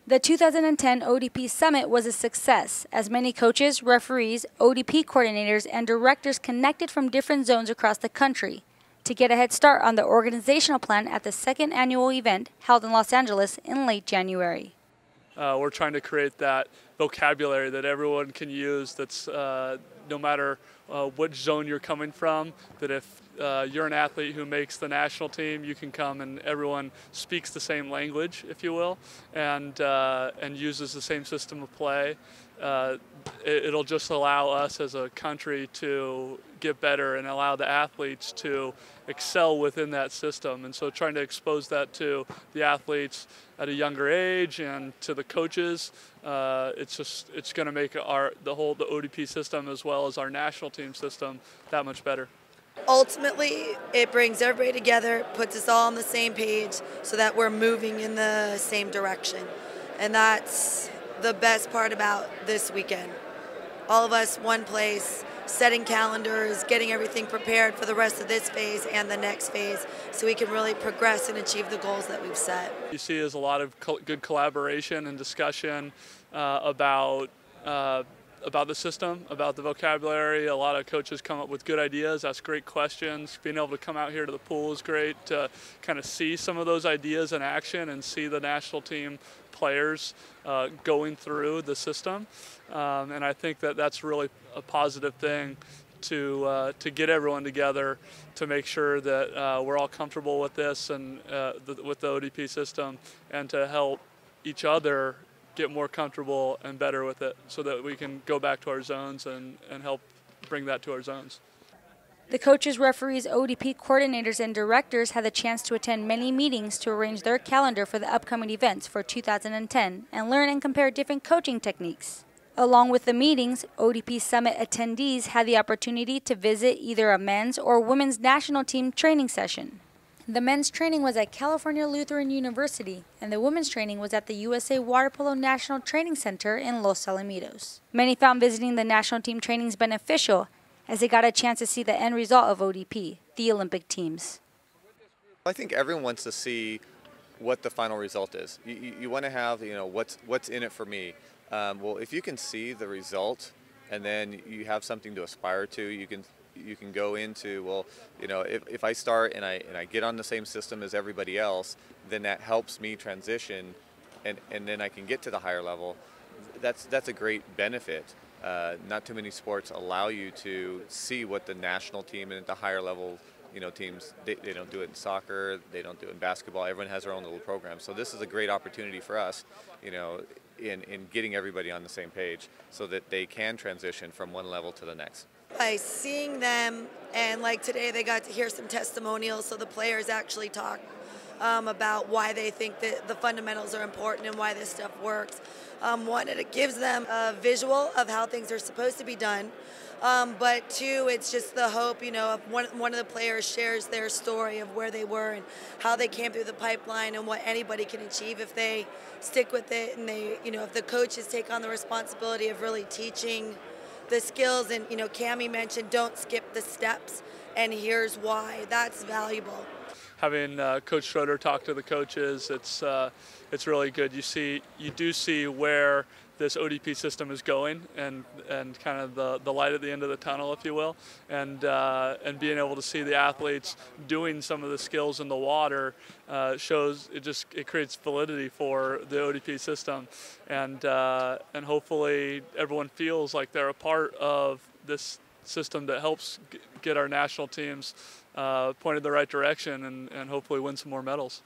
The 2010 ODP Summit was a success, as many coaches, referees, ODP coordinators, and directors connected from different zones across the country to get a head start on the organizational plan at the second annual event held in Los Angeles in late January. We're trying to create that vocabulary that everyone can use, that's no matter which zone you're coming from, that if you're an athlete who makes the national team, you can come and everyone speaks the same language, if you will, and uses the same system of play. It'll just allow us as a country to get better and allow the athletes to excel within that system. And so trying to expose that to the athletes at a younger age and to the coaches, it's going to make the ODP system as well as our national team system that much better. Ultimately, it brings everybody together, puts us all on the same page so that we're moving in the same direction. And that's the best part about this weekend. All of us, one place, setting calendars, getting everything prepared for the rest of this phase and the next phase so we can really progress and achieve the goals that we've set. You see there's a lot of good collaboration and discussion about the system, about the vocabulary. A lot of coaches come up with good ideas, ask great questions. Being able to come out here to the pool is great to kind of see some of those ideas in action and see the national team players going through the system. And I think that that's really a positive thing to get everyone together to make sure that we're all comfortable with this and with the ODP system, and to help each other get more comfortable and better with it so that we can go back to our zones and help bring that to our zones. The coaches, referees, ODP coordinators, and directors had the chance to attend many meetings to arrange their calendar for the upcoming events for 2010 and learn and compare different coaching techniques. Along with the meetings, ODP Summit attendees had the opportunity to visit either a men's or women's national team training session. The men's training was at California Lutheran University, and the women's training was at the USA Water Polo National Training Center in Los Alamitos. Many found visiting the national team trainings beneficial, as they got a chance to see the end result of ODP, the Olympic teams. I think everyone wants to see what the final result is. You want to have, what's in it for me. Well, if you can see the result and then you have something to aspire to, you can go into, well, if I start and I get on the same system as everybody else, then that helps me transition and then I can get to the higher level. That's a great benefit. Not too many sports allow you to see what the national team and the higher level teams, they don't do it in soccer, they don't do it in basketball. Everyone has their own little program. So this is a great opportunity for us, in getting everybody on the same page so that they can transition from one level to the next. By seeing them, and like today they got to hear some testimonials, so the players actually talk about why they think that the fundamentals are important and why this stuff works. One, it gives them a visual of how things are supposed to be done, but two, it's just the hope, of one of the players shares their story of where they were and how they came through the pipeline and what anybody can achieve if they stick with it, and they, if the coaches take on the responsibility of really teaching the skills. And Cammie mentioned don't skip the steps, and here's why. That's valuable. Having Coach Schroeder talk to the coaches, it's really good. You do see where this ODP system is going, and kind of the light at the end of the tunnel, if you will, and being able to see the athletes doing some of the skills in the water shows it creates validity for the ODP system, and hopefully everyone feels like they're a part of this system that helps get our national teams pointed the right direction and hopefully win some more medals.